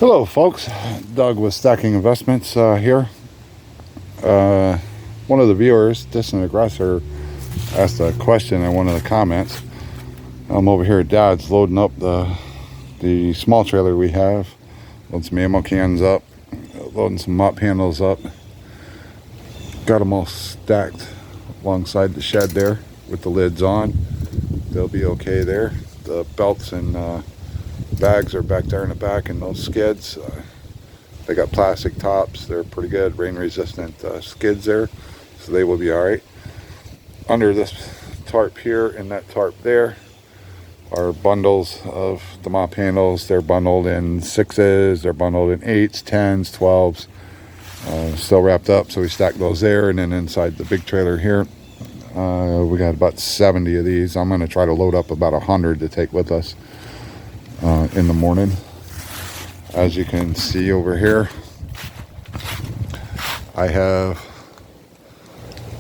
Hello folks, Doug with Stacking Investments here. One of the viewers, Distant Aggressor, asked a question in one of the comments. I'm over here at Dad's loading up the small trailer we have, loading some ammo cans up, loading some mop handles up. Got them all stacked alongside the shed there with the lids on. They'll be okay there. The belts and bags are back there in the back, and those skids, they got plastic tops. They're pretty good, rain resistant skids there, so they will be all right. Under this tarp here and that tarp there are bundles of the mop handles. They're bundled in 6s, they're bundled in 8s, 10s, 12s, still wrapped up, so we stack those there. And then inside the big trailer here, we got about 70 of these. I'm going to try to load up about 100 to take with us in the morning. As you can see over here, I have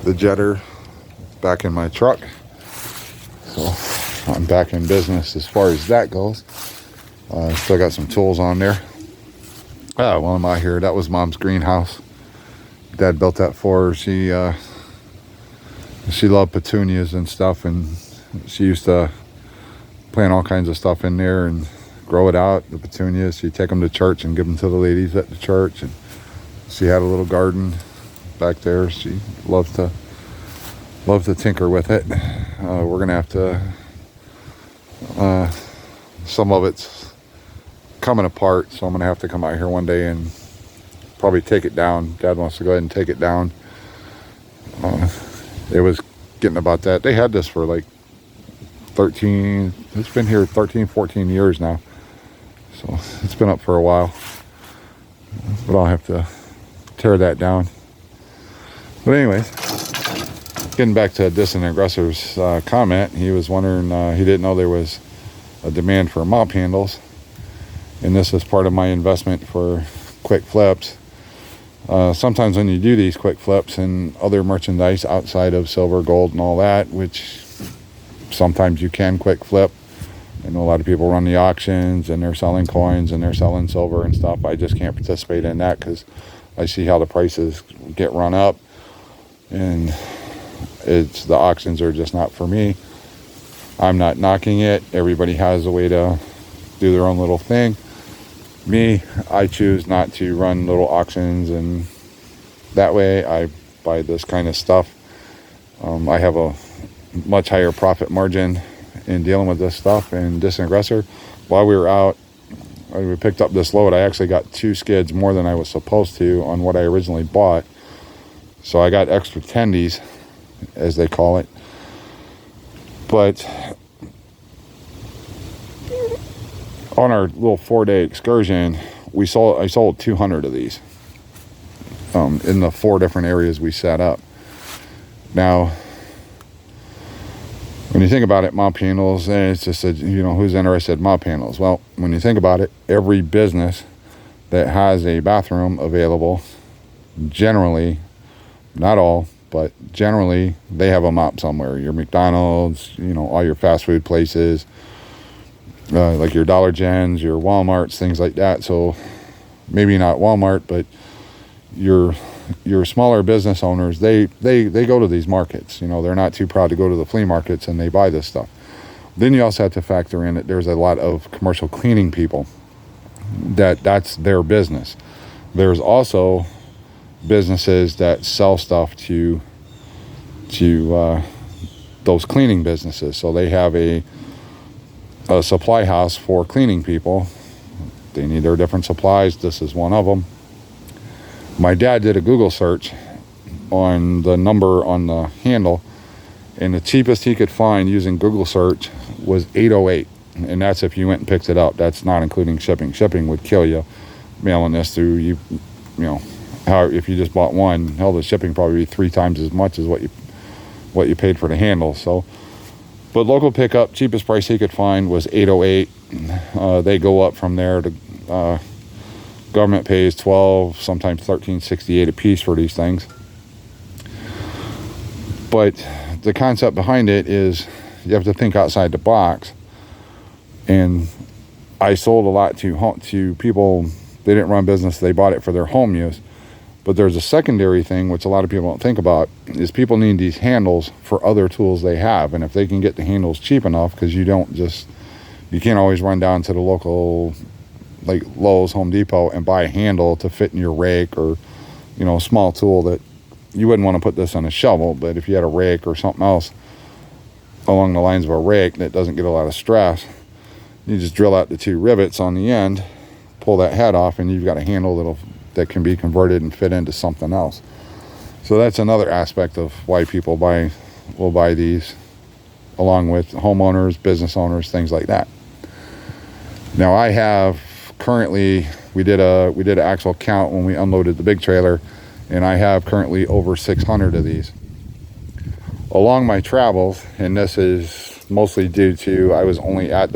the jetter back in my truck, so I'm back in business as far as that goes. Still got some tools on there. While I'm out here, that was Mom's greenhouse. Dad built that for her. She loved petunias and stuff, and she used to plant all kinds of stuff in there and grow it out, the petunias. She'd take them to church and give them to the ladies at the church. And she had a little garden back there. She loved to tinker with it. We're gonna have to, some of it's coming apart, so I'm gonna have to come out here one day and probably take it down. Dad wants to go ahead and take it down. It was getting about that. They had this for like 13, it's been here 13, 14 years now. So it's been up for a while. But I'll have to tear that down. But anyways, getting back to Distant Aggressor's comment, he was wondering, he didn't know there was a demand for mop handles. And this is part of my investment for quick flips. Sometimes when you do these quick flips and other merchandise outside of silver, gold, and all that, which sometimes you can quick flip. I know a lot of people run the auctions and they're selling coins and they're selling silver and stuff. I just can't participate in that because I see how the prices get run up, and the auctions are just not for me. I'm not knocking it. Everybody has a way to do their own little thing. Me, I choose not to run little auctions, and that way I buy this kind of stuff. I have a much higher profit margin in dealing with this stuff. And Distant Aggressor, while we were out, we picked up this load. I actually got 2 skids more than I was supposed to on what I originally bought, so I got extra tendies, as they call it. But on our little 4-day excursion, I sold 200 of these in the 4 different areas we set up. Now, when you think about it, mop handles, it's just who's interested in mop handles? Well, when you think about it, every business that has a bathroom available, generally, not all, but generally, they have a mop somewhere. Your McDonald's, all your fast food places, like your Dollar Gens, your Walmarts, things like that. So maybe not Walmart, but your smaller business owners, they go to these markets. They're not too proud to go to the flea markets, and they buy this stuff. Then you also have to factor in that there's a lot of commercial cleaning people that's their business. There's also businesses that sell stuff to those cleaning businesses. So they have a supply house for cleaning people. They need their different supplies. This is one of them. My dad did a Google search on the number on the handle, and the cheapest he could find using Google search was $808, and that's if you went and picked it up. That's not including shipping. Shipping would kill you mailing this through. If you just bought one, hell, the shipping probably be 3 times as much as what you paid for the handle. So, but local pickup, cheapest price he could find was $808. They go up from there to government pays $12, sometimes $13.68 a piece for these things. But the concept behind it is you have to think outside the box. And I sold a lot to people They didn't run business. They bought it for their home use. But there's a secondary thing, which a lot of people don't think about, is people need these handles for other tools they have. And if they can get the handles cheap enough, because you can't always run down to the local, like Lowe's, Home Depot, and buy a handle to fit in your rake, or, a small tool that you wouldn't want to put this on a shovel. But if you had a rake or something else along the lines of a rake that doesn't get a lot of stress, you just drill out the 2 rivets on the end, pull that head off, and you've got a handle that can be converted and fit into something else. So that's another aspect of why people will buy these, along with homeowners, business owners, things like that. Now I have currently, we did an actual count when we unloaded the big trailer, and I have currently over 600 of these. Along my travels, and this is mostly due to I was only at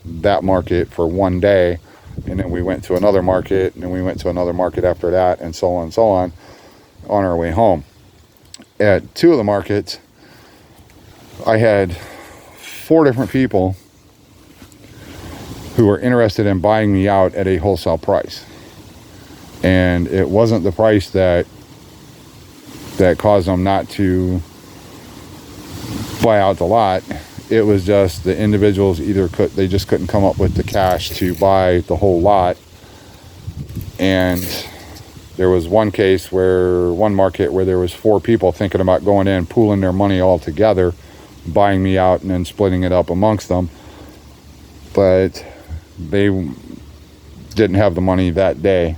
that market for one day, and then we went to another market, and then we went to another market after that, and so on on our way home. At 2 of the markets, I had 4 different people who were interested in buying me out at a wholesale price. And it wasn't the price that caused them not to buy out the lot. It was just the individuals they just couldn't come up with the cash to buy the whole lot. And there was one market where there was 4 people thinking about going in, pooling their money all together, buying me out, and then splitting it up amongst them. But they didn't have the money that day.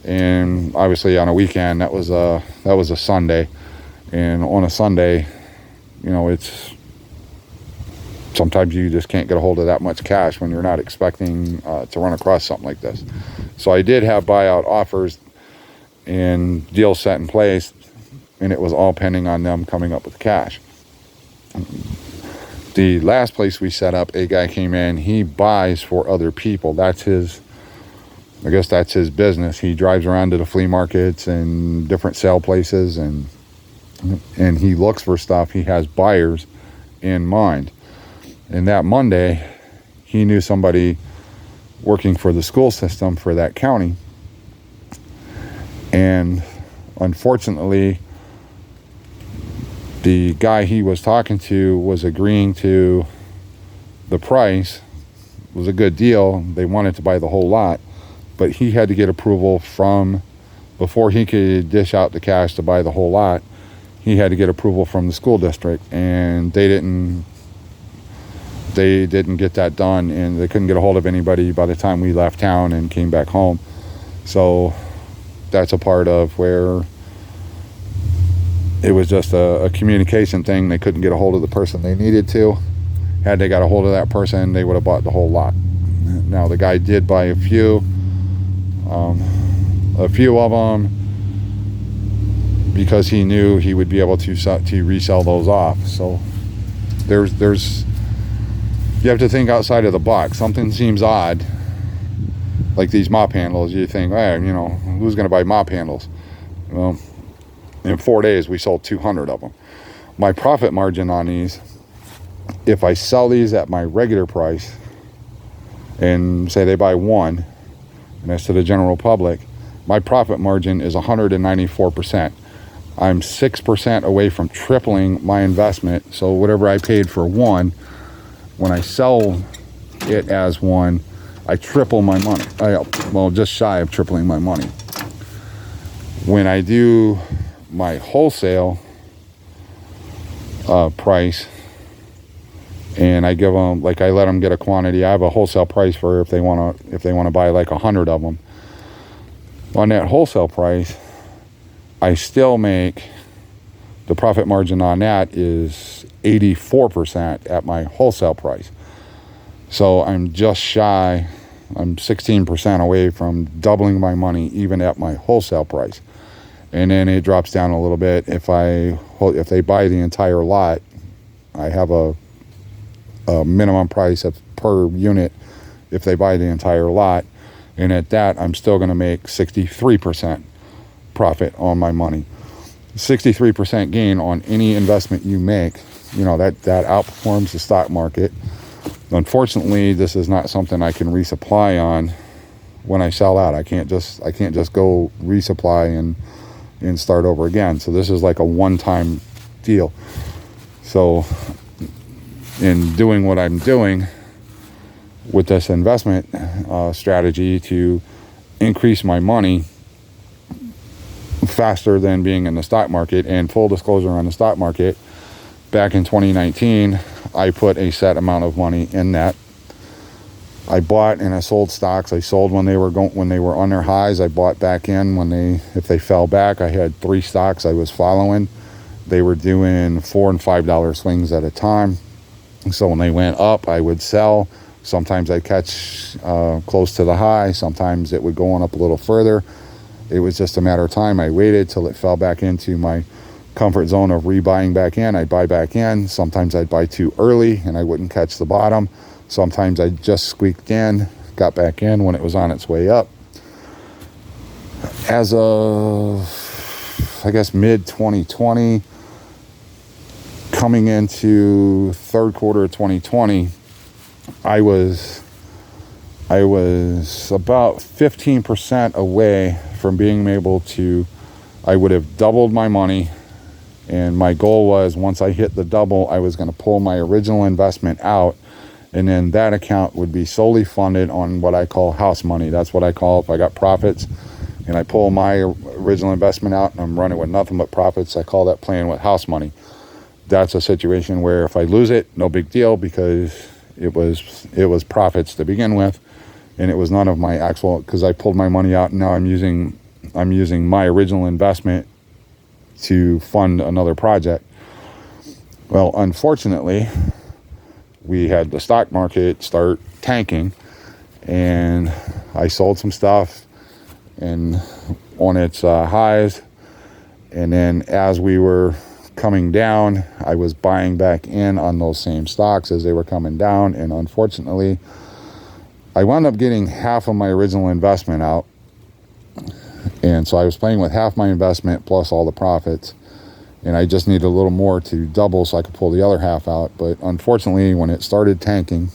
And obviously on a weekend, that was a Sunday. And on a Sunday, sometimes you just can't get a hold of that much cash when you're not expecting to run across something like this. So I did have buyout offers and deals set in place, and it was all pending on them coming up with the cash. The last place we set up, a guy came in, he buys for other people. That's his business. He drives around to the flea markets and different sale places, and he looks for stuff. He has buyers in mind. And that Monday, he knew somebody working for the school system for that county. And unfortunately, the guy he was talking to was agreeing to the price. It was a good deal. They wanted to buy the whole lot, but he had to get approval before he could dish out the cash to buy the whole lot. He had to get approval from the school district, and they didn't get that done, and they couldn't get a hold of anybody by the time we left town and came back home. So that's a part of where it was just a communication thing. They couldn't get a hold of the person they needed to. Had they got a hold of that person, they would have bought the whole lot. Now the guy did buy a few of them, because he knew he would be able to resell those off. So there's you have to think outside of the box. Something seems odd, like these mop handles. You think, who's going to buy mop handles? Well, in 4 days, we sold 200 of them. My profit margin on these, if I sell these at my regular price, and say they buy 1, and that's to the general public, my profit margin is 194%. I'm 6% away from tripling my investment. So whatever I paid for 1, when I sell it as 1, I triple my money. Just shy of tripling my money. When I do my wholesale price, and I give them, I let them get a quantity. I have a wholesale price for if they want to buy 100 of them. On that wholesale price, I still make, the profit margin on that is 84% at my wholesale price. So I'm just shy, I'm 16% away from doubling my money even at my wholesale price. And then it drops down a little bit. If they buy the entire lot, I have a minimum price per unit if they buy the entire lot. And at that, I'm still going to make 63% profit on my money. 63% gain on any investment you make, that outperforms the stock market. Unfortunately, this is not something I can resupply on when I sell out. I can't just go resupply and start over again. So this is like a one-time deal. So in doing what I'm doing with this investment strategy to increase my money faster than being in the stock market, and full disclosure on the stock market, back in 2019, I put a set amount of money in that. I bought and I sold stocks. I sold when they were on their highs. I bought back in if they fell back. I had 3 stocks I was following. They were doing $4 and $5 swings at a time. So when they went up, I would sell. Sometimes I'd catch close to the high. Sometimes it would go on up a little further. It was just a matter of time. I waited till it fell back into my comfort zone of rebuying back in. I'd buy back in. Sometimes I'd buy too early and I wouldn't catch the bottom. Sometimes I just squeaked in, got back in when it was on its way up. As of, I guess, mid-2020, coming into third quarter of 2020, I was about 15% away from being able to, I would have doubled my money. And my goal was, once I hit the double, I was going to pull my original investment out. And then that account would be solely funded on what I call house money. That's what I call, if I got profits and I pull my original investment out and I'm running with nothing but profits, I call that playing with house money. That's a situation where if I lose it, no big deal, because it was profits to begin with, and it was none of my actual, because I pulled my money out and now I'm using my original investment to fund another project. Well, unfortunately, we had the stock market start tanking, and I sold some stuff and on its highs, and then as we were coming down, I was buying back in on those same stocks as they were coming down, and unfortunately I wound up getting half of my original investment out, and so I was playing with half my investment plus all the profits, and I just needed a little more to double so I could pull the other half out. But unfortunately, when it started tanking,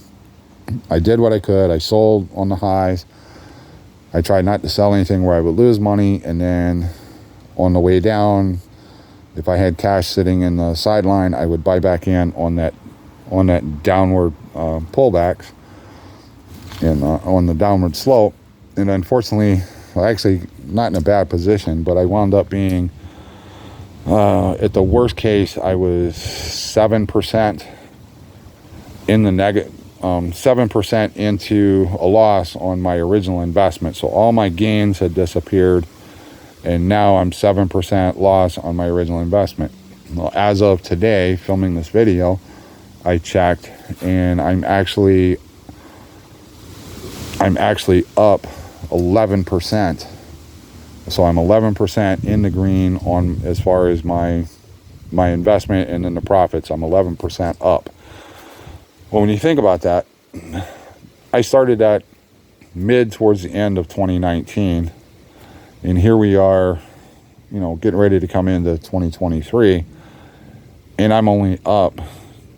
I did what I could. I sold on the highs. I tried not to sell anything where I would lose money, and then on the way down, if I had cash sitting in the sideline, I would buy back in on that downward pullbacks and on the downward slope. And unfortunately, well, actually not in a bad position, but I wound up being, at the worst case, I was 7% in the negative, 7% into a loss on my original investment. So all my gains had disappeared, and now I'm 7% loss on my original investment. Well, as of today, filming this video, I checked, and I'm actually up 11%. So I'm 11% in the green on as far as my investment, and then the profits, I'm 11% up. Well, when you think about that, I started that towards the end of 2019, and here we are, getting ready to come into 2023, and I'm only up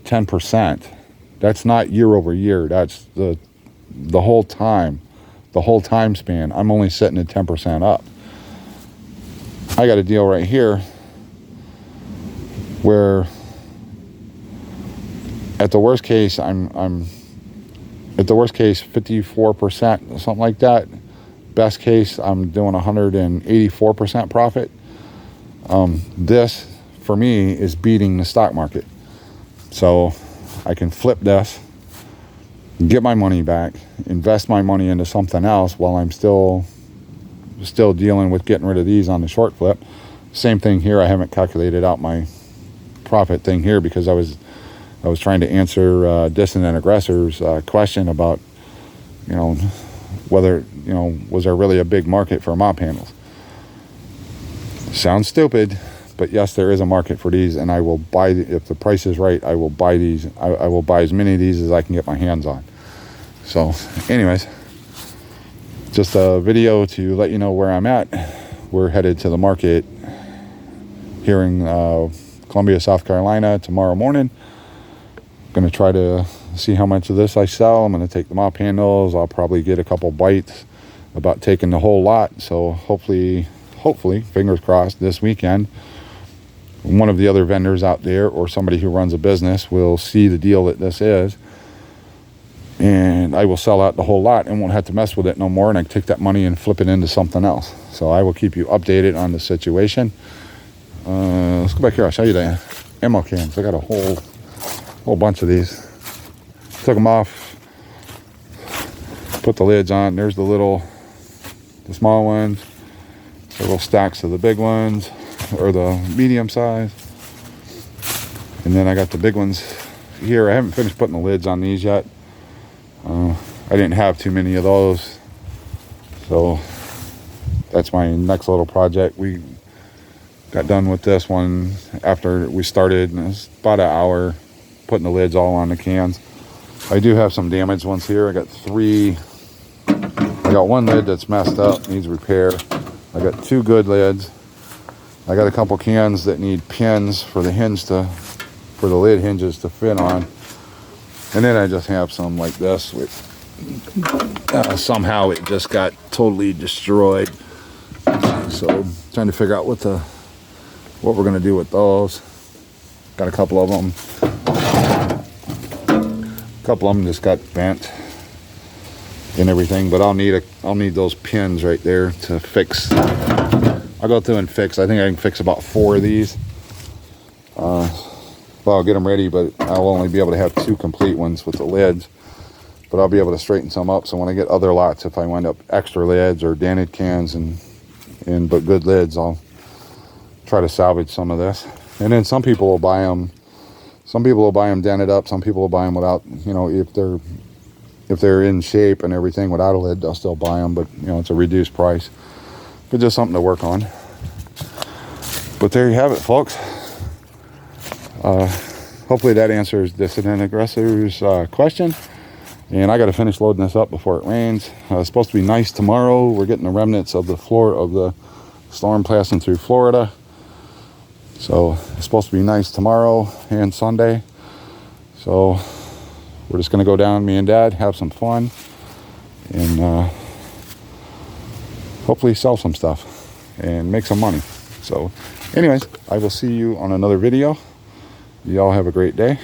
10%. That's not year over year. That's the whole time span. I'm only sitting at 10% up. I got a deal right here where at the worst case, I'm at the worst case 54%, something like that. Best case, I'm doing 184% profit. This for me is beating the stock market. So I can flip this, get my money back, invest my money into something else while I'm still dealing with getting rid of these on the short flip. Same thing here. I haven't calculated out my profit thing here because I was trying to answer Dissident Aggressor's question about, whether, was there really a big market for mop handles? Sounds stupid, but yes, there is a market for these, and I will buy, if the price is right, I will buy these. I will buy as many of these as I can get my hands on. So anyways, just a video to let you know where I'm at. We're headed to the market here in Columbia, South Carolina tomorrow morning. Going to try to see how much of this I sell. I'm going to take the mop handles. I'll probably get a couple bites about taking the whole lot. So hopefully, fingers crossed, this weekend, one of the other vendors out there or somebody who runs a business will see the deal that this is, and I will sell out the whole lot and won't have to mess with it no more, and I can take that money and flip it into something else. So I will keep you updated on the situation. Let's go back here. I'll show you the ammo cans. I got a whole bunch of these. Took them off, put the lids on. There's the small ones, the little stacks of the big ones, or the medium size, and then I got the big ones here. I haven't finished putting the lids on these yet. I didn't have too many of those, so that's my next little project. We got done with this one after we started, and it was about an hour putting the lids all on the cans. I do have some damaged ones here. I got one lid that's messed up, needs repair. I got 2 good lids. I got a couple cans that need pins for the lid hinges to fit on. And then I just have some like this, which somehow it just got totally destroyed. So trying to figure out what we're gonna do with those. Got a couple of them. A couple of them just got bent and everything, but I'll need those pins right there to fix. I'll go through and fix. I think I can fix about 4 of these. Well, I'll get them ready, but I'll only be able to have 2 complete ones with the lids. But I'll be able to straighten some up. So when I get other lots, if I wind up extra lids or dented cans but good lids, I'll try to salvage some of this. And then some people will buy them. Some people will buy them dented up. Some people will buy them without. If they're in shape and everything without a lid, they'll still buy them. But it's a reduced price. But just something to work on. But there you have it, folks. Hopefully that answers Dissident Aggressor's question. And I got to finish loading this up before it rains. It's supposed to be nice tomorrow. We're getting the remnants of the storm passing through Florida. So it's supposed to be nice tomorrow and Sunday. So we're just going to go down, me and Dad, have some fun, and hopefully sell some stuff and make some money. So anyways, I will see you on another video. You all have a great day.